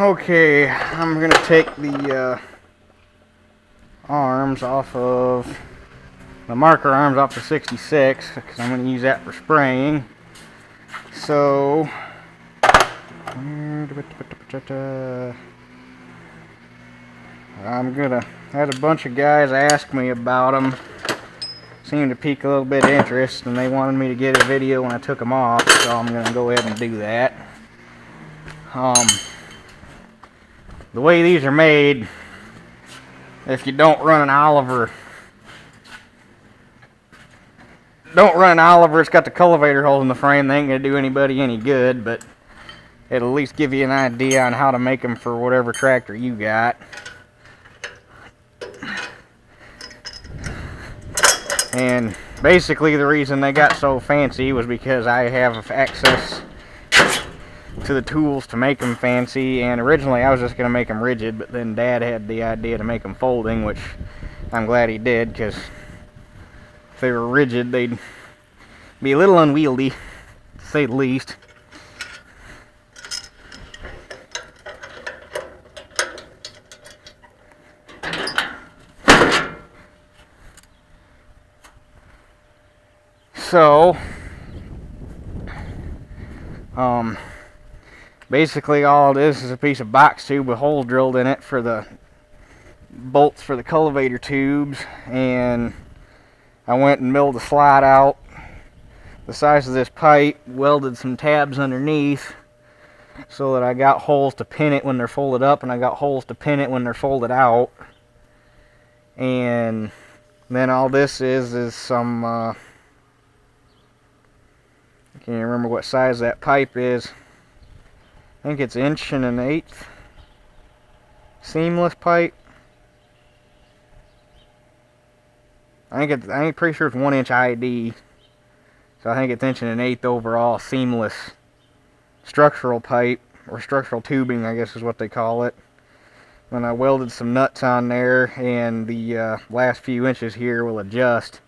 Okay, I'm going to take the arms off of the marker arms off the 66 because I'm going to use that for spraying. So I had a bunch of guys ask me about them. Seemed to pique a little bit of interest, and they wanted me to get a video when I took them off, so I'm going to go ahead and do that. The way these are made, if you don't run an Oliver, it's got the cultivator holes in the frame. They ain't going to do anybody any good, but it'll at least give you an idea on how to make them for whatever tractor you got. And basically the reason they got so fancy was because I have access to the tools to make them fancy, and originally I was just going to make them rigid, but then Dad had the idea to make them folding, which I'm glad he did, because if they were rigid they'd be a little unwieldy, to say the least. So basically all it is a piece of box tube with holes drilled in it for the bolts for the cultivator tubes, and I went and milled the slide out the size of this pipe, welded some tabs underneath so that I got holes to pin it when they're folded up, and I got holes to pin it when they're folded out. And then all this is some I can't remember what size that pipe is. I think it's 1 1/8 seamless pipe. I'm pretty sure it's 1 inch ID. So I think it's 1 1/8 overall seamless structural pipe, or structural tubing, I guess is what they call it. And I welded some nuts on there, and the last few inches here will adjust.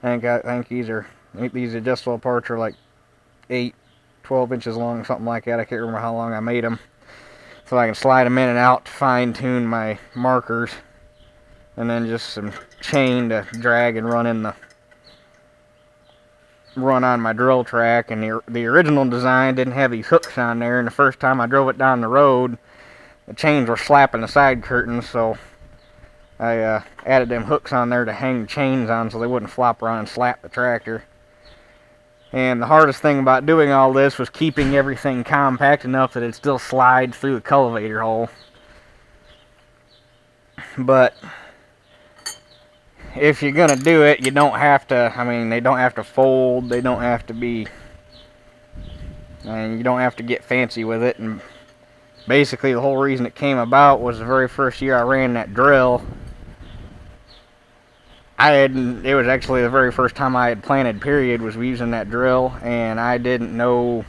I think these adjustable parts are like 12 inches long, something like that. I can't remember how long I made them. So I can slide them in and out to fine tune my markers. And then just some chain to drag and run on my drill track. And the original design didn't have these hooks on there, and the first time I drove it down the road, the chains were slapping the side curtains, so I added them hooks on there to hang the chains on so they wouldn't flop around and slap the tractor. And the hardest thing about doing all this was keeping everything compact enough that it'd still slide through the cultivator hole. But if you're gonna do it, you don't have to, they don't have to fold, they don't have to be, you don't have to get fancy with it. And basically the whole reason it came about was the very first year I ran that drill, it was actually the very first time I had planted, period, was using that drill, and I didn't know.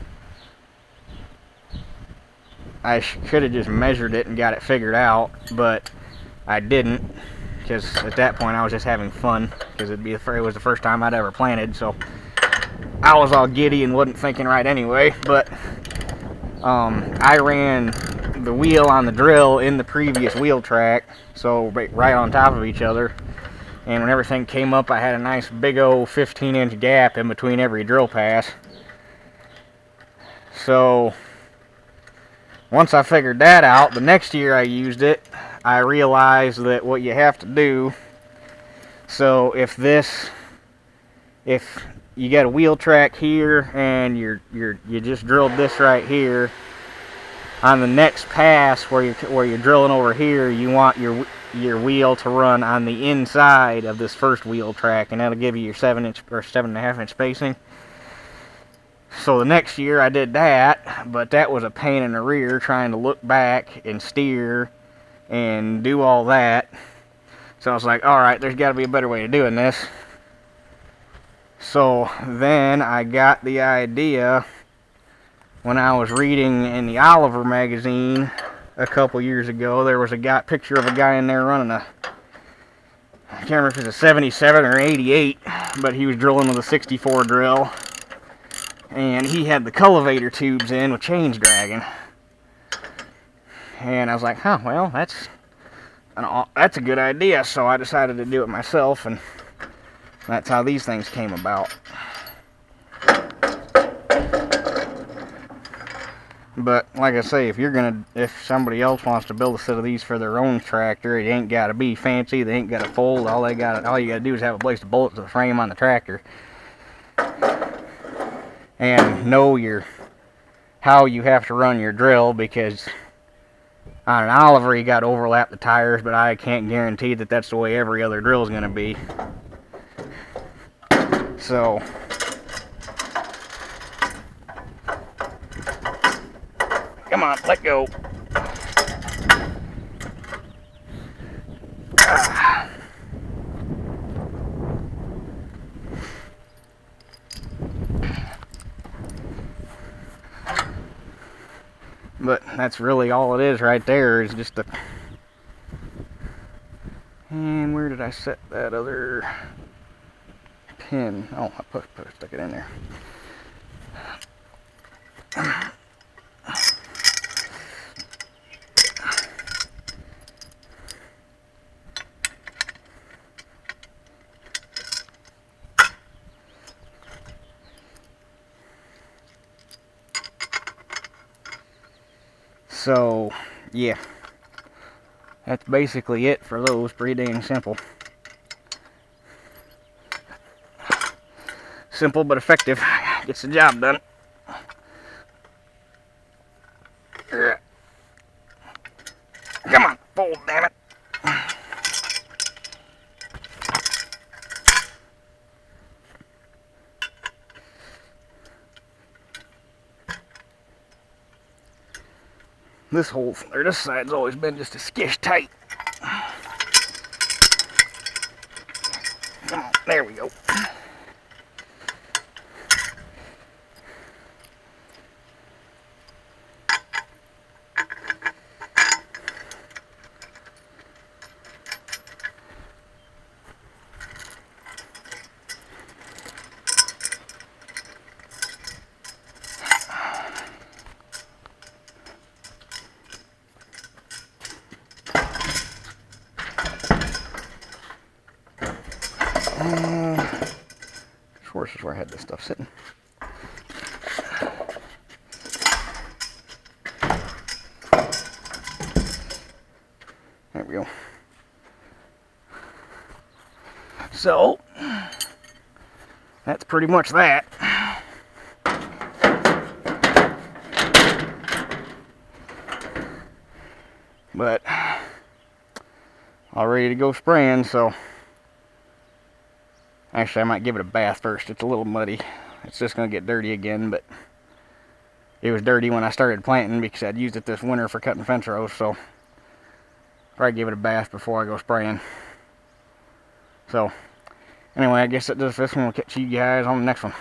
I should have just measured it and got it figured out, but I didn't, because at that point I was just having fun, because it was the first time I'd ever planted, so I was all giddy and wasn't thinking right anyway. But I ran the wheel on the drill in the previous wheel track, so right on top of each other. And when everything came up, I had a nice big old 15-inch gap in between every drill pass. So once I figured that out, the next year I used it, I realized that what you have to do, so if you got a wheel track here and you just drilled this right here, on the next pass where you're drilling over here, you want your wheel to run on the inside of this first wheel track, and that'll give you your 7-inch or 7.5-inch spacing. So the next year I did that, but that was a pain in the rear trying to look back and steer and do all that. So I was like, alright, there's got to be a better way of doing this. So then I got the idea when I was reading in the Oliver magazine a couple years ago. There was a picture of a guy in there running I can't remember if it was a 77 or 88, but he was drilling with a 64 drill, and he had the cultivator tubes in with chains dragging. And I was like, huh, well, that's a good idea. So I decided to do it myself, and that's how these things came about. But like I say, if somebody else wants to build a set of these for their own tractor, it ain't got to be fancy. They ain't got to fold. All you got to do is have a place to bolt to the frame on the tractor, and know how you have to run your drill, because on an Oliver you got to overlap the tires, but I can't guarantee that that's the way every other drill is going to be. So come on, let go. But that's really all it is right there, is just and where did I set that other pin? Oh, I stuck it in there. So, yeah, that's basically it for those. Pretty dang simple. Simple but effective. Gets the job done. Come on, fold, damn it. This side's always been just a skish tight. Come on, there we go. Of course, is where I had this stuff sitting. There we go. So, that's pretty much that. But, all ready to go spraying, so actually I might give it a bath first. It's a little muddy. It's just going to get dirty again, but it was dirty when I started planting because I'd used it this winter for cutting fence rows, so probably give it a bath before I go spraying. So, anyway, I guess that does this one. We'll catch you guys on the next one.